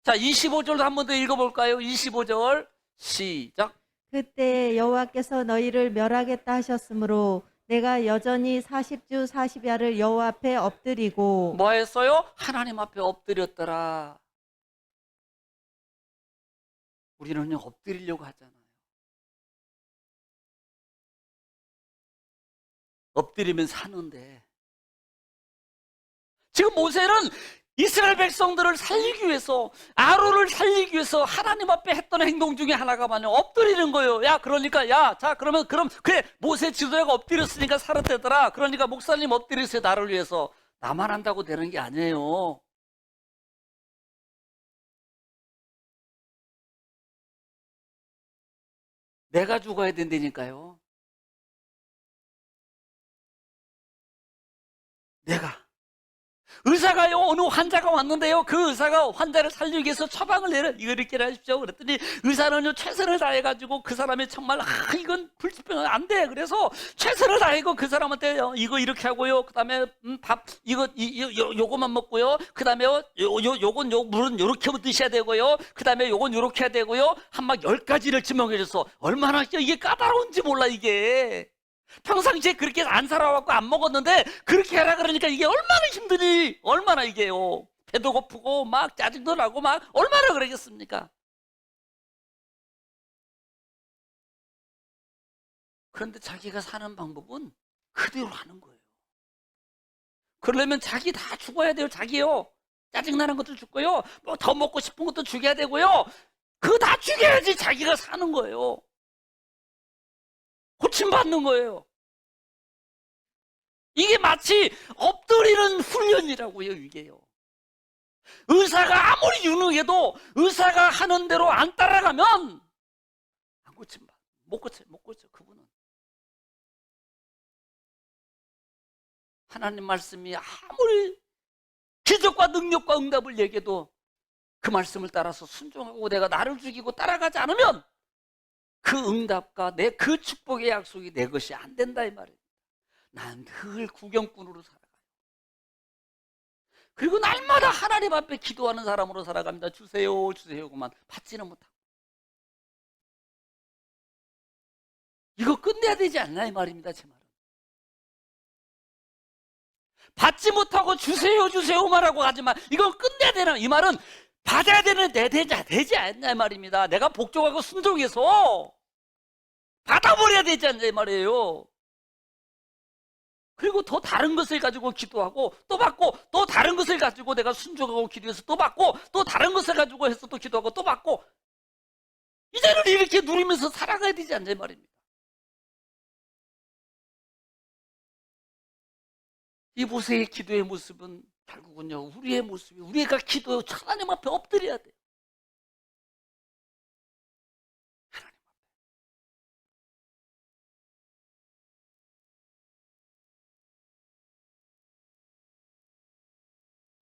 자, 25절도 한 번 더 읽어볼까요? 25절 시작. 그때 여호와께서 너희를 멸하겠다 하셨으므로 내가 여전히 40주 40야를 여호와 앞에 엎드리고. 뭐 했어요? 하나님 앞에 엎드렸더라. 우리는 그냥 엎드리려고 하잖아요. 엎드리면 사는데 지금 모세는 이스라엘 백성들을 살리기 위해서, 아론을 살리기 위해서 하나님 앞에 했던 행동 중에 하나가 뭐냐, 엎드리는 거예요. 야, 그러니까, 야, 자, 그럼 그래, 모세 지도자가 엎드렸으니까 살았대더라. 그러니까 목사님 엎드리세요, 나를 위해서. 나만 한다고 되는 게 아니에요. 내가 죽어야 된다니까요. 내가. 의사가요, 어느 환자가 왔는데요, 그 의사가 환자를 살리기 위해서 처방을 내려, 이거 이렇게 하십시오. 그랬더니 의사는요, 최선을 다해가지고 그 사람이 정말, 이건 불치병은 안 돼. 그래서 최선을 다해고 그 사람한테 이거 이렇게 하고요. 그 다음에 밥, 요거만 먹고요. 그 다음에 요건 물은 요렇게 드셔야 되고요. 그 다음에 요건 요렇게 해야 되고요. 한 막 10가지를 지명해줘서 얼마나 이게 까다로운지 몰라, 이게. 평상시에 그렇게 안 살아왔고 안 먹었는데 그렇게 해라 그러니까 이게 얼마나 힘드니, 얼마나 이게요. 배도 고프고 막 짜증도 나고 막 얼마나 그러겠습니까? 그런데 자기가 사는 방법은 그대로 하는 거예요. 그러려면 자기 다 죽어야 돼요. 자기요. 짜증나는 것도 죽고요. 뭐 더 먹고 싶은 것도 죽여야 되고요. 그거 다 죽여야지 자기가 사는 거예요. 고침받는 거예요. 이게 마치 엎드리는 훈련이라고요, 이게요. 의사가 아무리 유능해도 의사가 하는 대로 안 따라가면 안 고침받아. 못 고쳐, 그분은. 하나님 말씀이 아무리 기적과 능력과 응답을 얘기해도 그 말씀을 따라서 순종하고 내가 나를 죽이고 따라가지 않으면 그 응답과 그 축복의 약속이 내 것이 안 된다, 이 말이에요. 난 늘 구경꾼으로 살아가요. 그리고 날마다 하나님 앞에 기도하는 사람으로 살아갑니다. 주세요, 주세요. 그만 받지는 못하고. 이거 끝내야 되지 않나, 이 말입니다, 제 말은. 받지 못하고 주세요, 주세요 말하고 하지만 이건 끝내야 되나, 이 말은 받아야 되는데 되지 않나, 이 말입니다. 내가 복종하고 순종해서 받아버려야 되지 않나, 이 말이에요. 그리고 더 다른 것을 가지고 기도하고 또 받고, 또 다른 것을 가지고 내가 순종하고 기도해서 또 받고, 또 다른 것을 가지고 해서 또 기도하고 또 받고, 이제는 이렇게 누리면서 살아가야 되지 않냐 말입니다. 이 모세의 기도의 모습은 결국은요, 우리의 모습이, 우리가 기도 하나님 앞에 엎드려야 돼요. 하나님 앞에.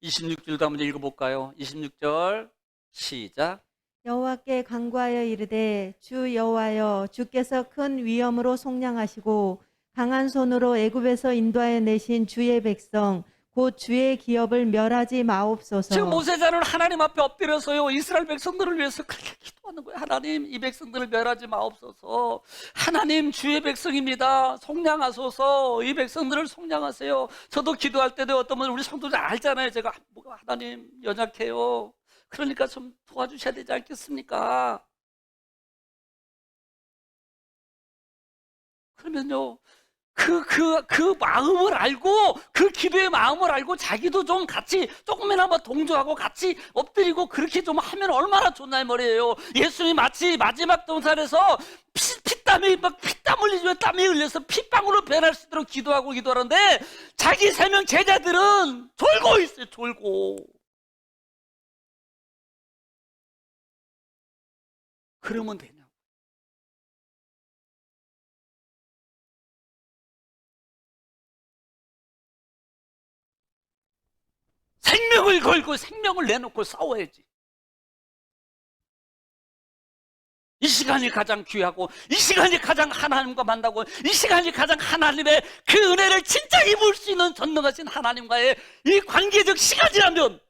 26절도 한번 읽어볼까요? 26절 시작. 여호와께 간구하여 이르되 주 여호와여, 주께서 큰 위엄으로 속량하시고 강한 손으로 애굽에서 인도하여 내신 주의 백성 곧 주의 기업을 멸하지 마옵소서. 지금 모세자는 하나님 앞에 엎드려서요, 이스라엘 백성들을 위해서 그렇게 기도하는 거예요. 하나님, 이 백성들을 멸하지 마옵소서. 하나님, 주의 백성입니다. 속량하소서. 이 백성들을 속량하세요. 저도 기도할 때도 어떤 분, 우리 성도들 알잖아요. 제가 하나님 연약해요. 그러니까 좀 도와주셔야 되지 않겠습니까? 그러면요, 그 마음을 알고, 그 기도의 마음을 알고 자기도 좀 같이 조금이나마 동조하고 같이 엎드리고 그렇게 좀 하면 얼마나 좋나 이 말이에요. 예수님이 마치 마지막 동산에서 피땀이 막 피땀 흘리면 땀이 흘려서 핏방울로 변할 수 있도록 기도하는데 자기 3명 제자들은 졸고 있어요. 졸고. 그러면 되냐? 생명을 걸고 생명을 내놓고 싸워야지. 이 시간이 가장 귀하고, 이 시간이 가장 하나님과 만나고, 이 시간이 가장 하나님의 그 은혜를 진짜 입을 수 있는 전능하신 하나님과의 이 관계적 시간이라면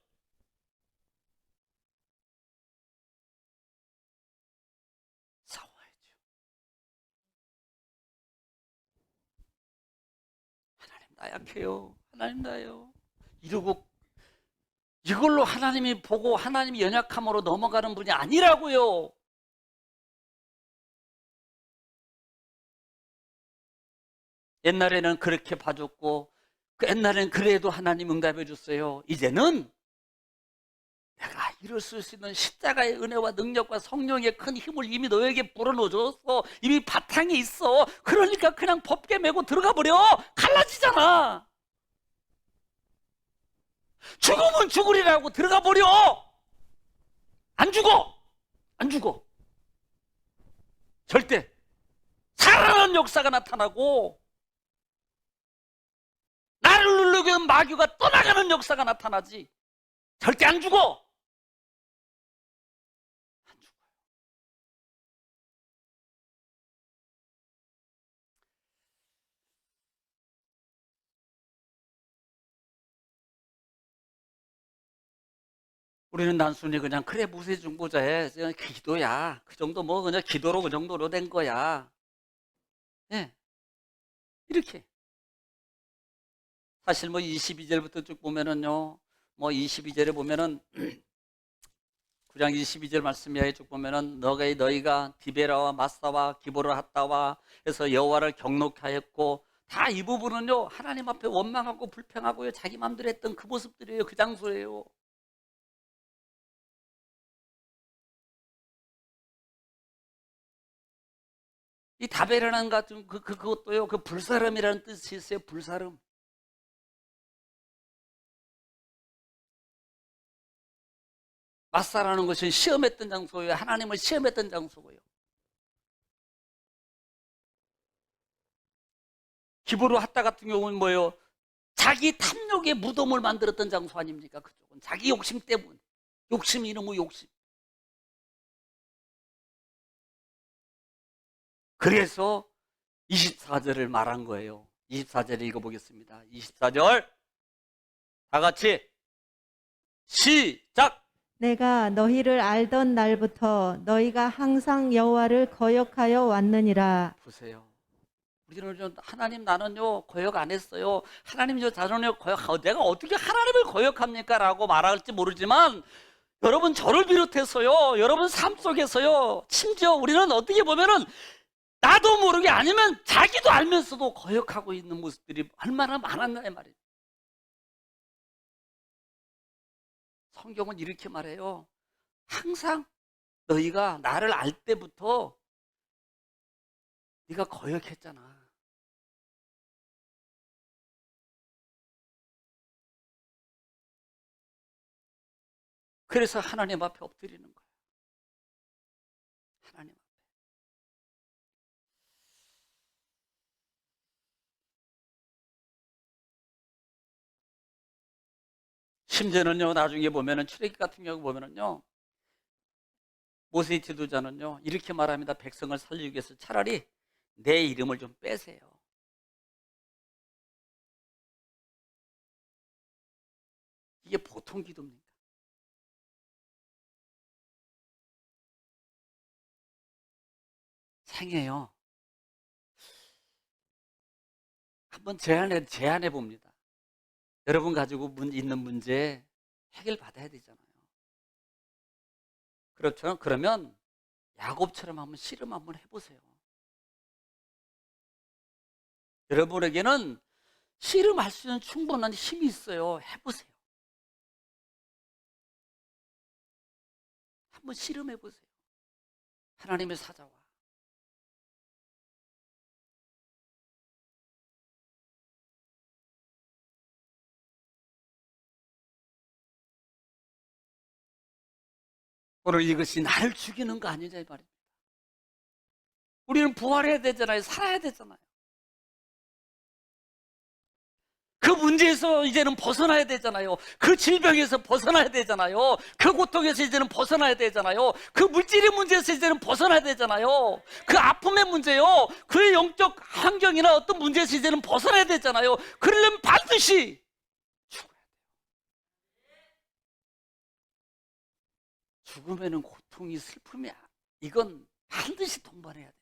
싸워야죠. 하나님 나 약해요. 하나님 나요. 이러고 이걸로 하나님이 보고 하나님이 연약함으로 넘어가는 분이 아니라고요. 옛날에는 그렇게 봐줬고, 옛날에는 그래도 하나님 응답해 줬어요. 이제는 일어설 수 있는 십자가의 은혜와 능력과 성령의 큰 힘을 이미 너에게 불어넣어줬어. 이미 바탕에 있어. 그러니까 그냥 법계 메고 들어가 버려. 갈라지잖아. 죽으면 죽으리라고 들어가 버려. 안 죽어. 안 죽어. 절대. 살아나는 역사가 나타나고 나를 누르게 하는 마귀가 떠나가는 역사가 나타나지. 절대 안 죽어. 안 죽어요. 우리는 단순히 그냥 그래 무세중보자해 그냥 기도야. 그 정도 뭐 그냥 기도로 그 정도로 된 거야. 예. 이렇게. 사실 뭐 22절부터 쭉 보면은요. 뭐 22절에 보면은 9장 22절 말씀에 쭉 보면은 너희가 디베라와 마사와 기보를 핫다와 해서 여호와를 경록케 하였고 다 이 부분은요. 하나님 앞에 원망하고 불평하고요. 자기 마음대로 했던 그 모습들이에요. 그 장소예요. 이 다베라는 같은 그것도요. 그 불사름이라는 뜻이 있어요. 불사름. 마사라는 것은 시험했던 장소예요. 하나님을 시험했던 장소고요. 기브로 핫다 같은 경우는 뭐예요? 자기 탐욕의 무덤을 만들었던 장소 아닙니까? 그쪽은 자기 욕심 때문. 욕심 이놈의 욕심. 그래서 24절을 말한 거예요. 24절 읽어보겠습니다. 24절 다 같이 시작. 내가 너희를 알던 날부터 너희가 항상 여호와를 거역하여 왔느니라. 보세요. 우리는 하나님 나는요 거역 안 했어요. 하나님 저 자존을 거역. 내가 어떻게 하나님을 거역합니까? 라고 말할지 모르지만 여러분 저를 비롯해서요. 여러분 삶 속에서요. 심지어 우리는 어떻게 보면은 나도 모르게 아니면 자기도 알면서도 거역하고 있는 모습들이 얼마나 많았나 이 말이에요. 성경은 이렇게 말해요. 항상 너희가 나를 알 때부터 네가 거역했잖아. 그래서 하나님 앞에 엎드리는 거야. 하나님 앞에. 심지어는요, 나중에 보면은 출애굽 같은 경우 보면은요, 모세의 지도자는요, 이렇게 말합니다. 백성을 살리기 위해서 차라리 내 이름을 좀 빼세요. 이게 보통 기도입니까? 생해요. 한번 제안해 봅니다. 여러분 가지고 있는 문제 해결받아야 되잖아요. 그렇죠? 그러면 야곱처럼 한번 씨름 한번 해보세요. 여러분에게는 씨름할 수 있는 충분한 힘이 있어요. 해보세요. 한번 씨름해보세요. 하나님의 사자와. 오늘 이것이 나를 죽이는 거 아니냐 이 말입니다. 우리는 부활해야 되잖아요. 살아야 되잖아요. 그 문제에서 이제는 벗어나야 되잖아요. 그 질병에서 벗어나야 되잖아요. 그 고통에서 이제는 벗어나야 되잖아요. 그 물질의 문제에서 이제는 벗어나야 되잖아요. 그 아픔의 문제요. 그 영적 환경이나 어떤 문제에서 이제는 벗어나야 되잖아요. 그러려면 반드시 죽어야 돼요. 죽음에는 고통이 슬픔이야. 이건 반드시 동반해야 돼요.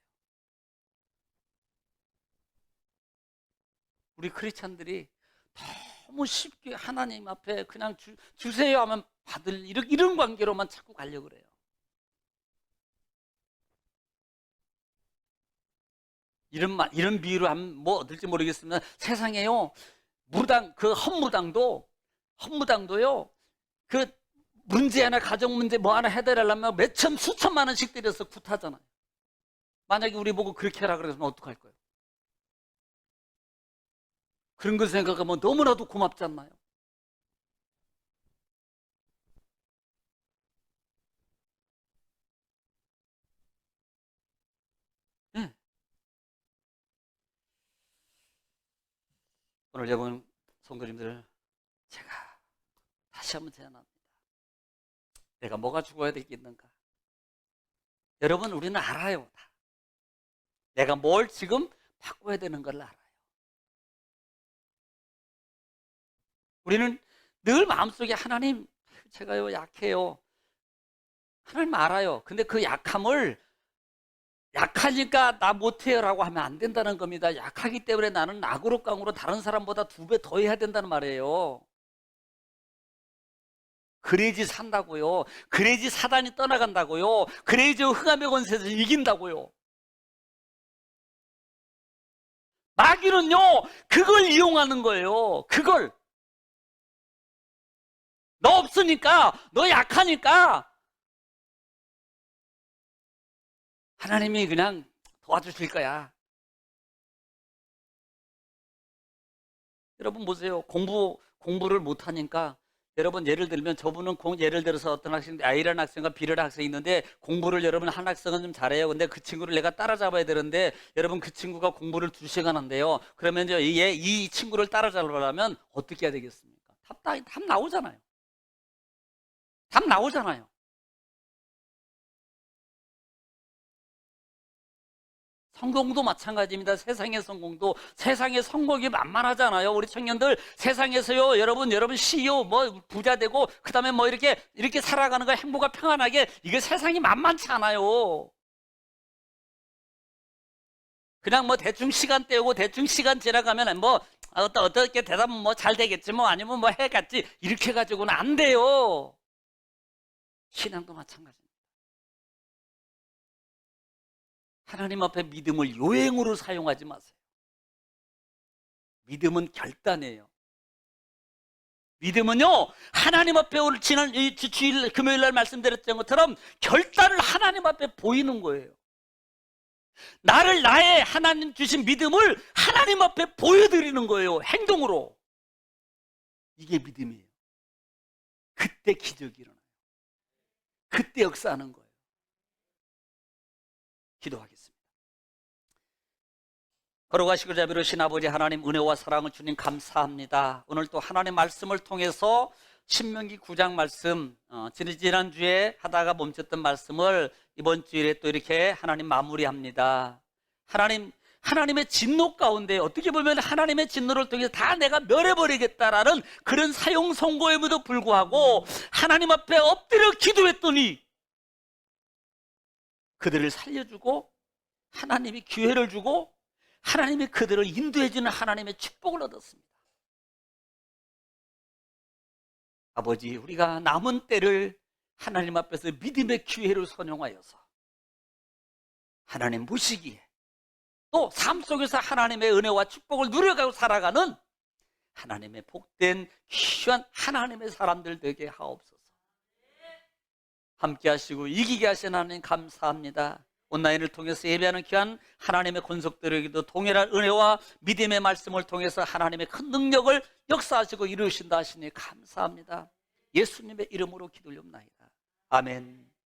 우리 크리스찬들이 너무 쉽게 하나님 앞에 그냥 주세요 하면 받을 이런 관계로만 자꾸 가려고 그래요. 이런 비유로 하면 뭐 얻을지 모르겠습니다. 세상에요, 그 헛무당도요, 그 문제 하나, 가정 문제 뭐 하나 해결하려면 몇천 수천만 원씩 들여서 굿하잖아요. 만약에 우리 보고 그렇게 하라 그러면 어떡할 거예요? 그런 거 생각하면 너무나도 고맙지 않나요? 네. 오늘 여러분 성도님들, 제가 다시 한번 제안합니다. 내가 뭐가 죽어야 되겠는가? 여러분, 우리는 알아요. 다. 내가 뭘 지금 바꿔야 되는 걸 알아요. 우리는 늘 마음속에 하나님, 제가요 약해요. 하나님 알아요. 근데 그 약함을 약하니까 나 못해요 라고 하면 안 된다는 겁니다. 약하기 때문에 나는 악으로 깡으로 다른 사람보다 2배 더 해야 된다는 말이에요. 그래야지 산다고요. 그래야지 사단이 떠나간다고요. 그래야지 흑암의 권세에서 이긴다고요. 마귀는요, 그걸 이용하는 거예요. 그걸. 너 없으니까, 너 약하니까 하나님이 그냥 도와주실 거야. 여러분 보세요. 공부를 못하니까, 여러분 예를 들면 저분은 예를 들어서 어떤 학생, A라는 학생과 B라는 학생이 있는데 공부를 여러분 한 학생은 좀 잘해요. 근데 그 친구를 내가 따라잡아야 되는데 여러분 그 친구가 공부를 2시간 한대요. 그러면 이제 이 친구를 따라잡으려면 어떻게 해야 되겠습니까? 답 나오잖아요. 답 나오잖아요. 성공도 마찬가지입니다. 세상의 성공도. 세상의 성공이 만만하잖아요. 우리 청년들 세상에서요, 여러분 CEO 뭐 부자 되고 그다음에 뭐 이렇게 살아가는 거 행복하고 평안하게, 이게 세상이 만만치 않아요. 그냥 뭐 대충 시간 때우고 대충 시간 지나가면 뭐 어떻게 대답은 뭐 잘 되겠지 뭐 아니면 뭐 해갔지 이렇게 가지고는 안 돼요. 신앙도 마찬가지입니다. 하나님 앞에 믿음을 요행으로 사용하지 마세요. 믿음은 결단이에요. 믿음은요, 하나님 앞에 오늘 지난 주일 금요일 날 말씀드렸던 것처럼 결단을 하나님 앞에 보이는 거예요. 나의 하나님 주신 믿음을 하나님 앞에 보여드리는 거예요. 행동으로. 이게 믿음이에요. 그때 기적이 일어나요. 그때 역사하는 거예요. 기도하겠습니다. 거룩하시고 자비로우신 아버지 하나님, 은혜와 사랑을 주님 감사합니다. 오늘 또 하나님의 말씀을 통해서 신명기 9장 말씀, 지난주에 하다가 멈췄던 말씀을 이번 주일에 또 이렇게 하나님 마무리합니다. 하나님의 진노 가운데 어떻게 보면 하나님의 진노를 통해서 다 내가 멸해버리겠다라는 그런 사형 선고임에도 불구하고 하나님 앞에 엎드려 기도했더니 그들을 살려주고 하나님이 기회를 주고 하나님이 그들을 인도해주는 하나님의 축복을 얻었습니다. 아버지, 우리가 남은 때를 하나님 앞에서 믿음의 기회로 선용하여서 하나님 모시기에 또 삶 속에서 하나님의 은혜와 축복을 누려가고 살아가는 하나님의 복된 귀한 하나님의 사람들 되게 하옵소서. 함께 하시고 이기게 하신 하나님 감사합니다. 온라인을 통해서 예배하는 귀한 하나님의 권속들에게도 동일한 은혜와 믿음의 말씀을 통해서 하나님의 큰 능력을 역사하시고 이루신다 하시니 감사합니다. 예수님의 이름으로 기도올옵나이다. 아멘.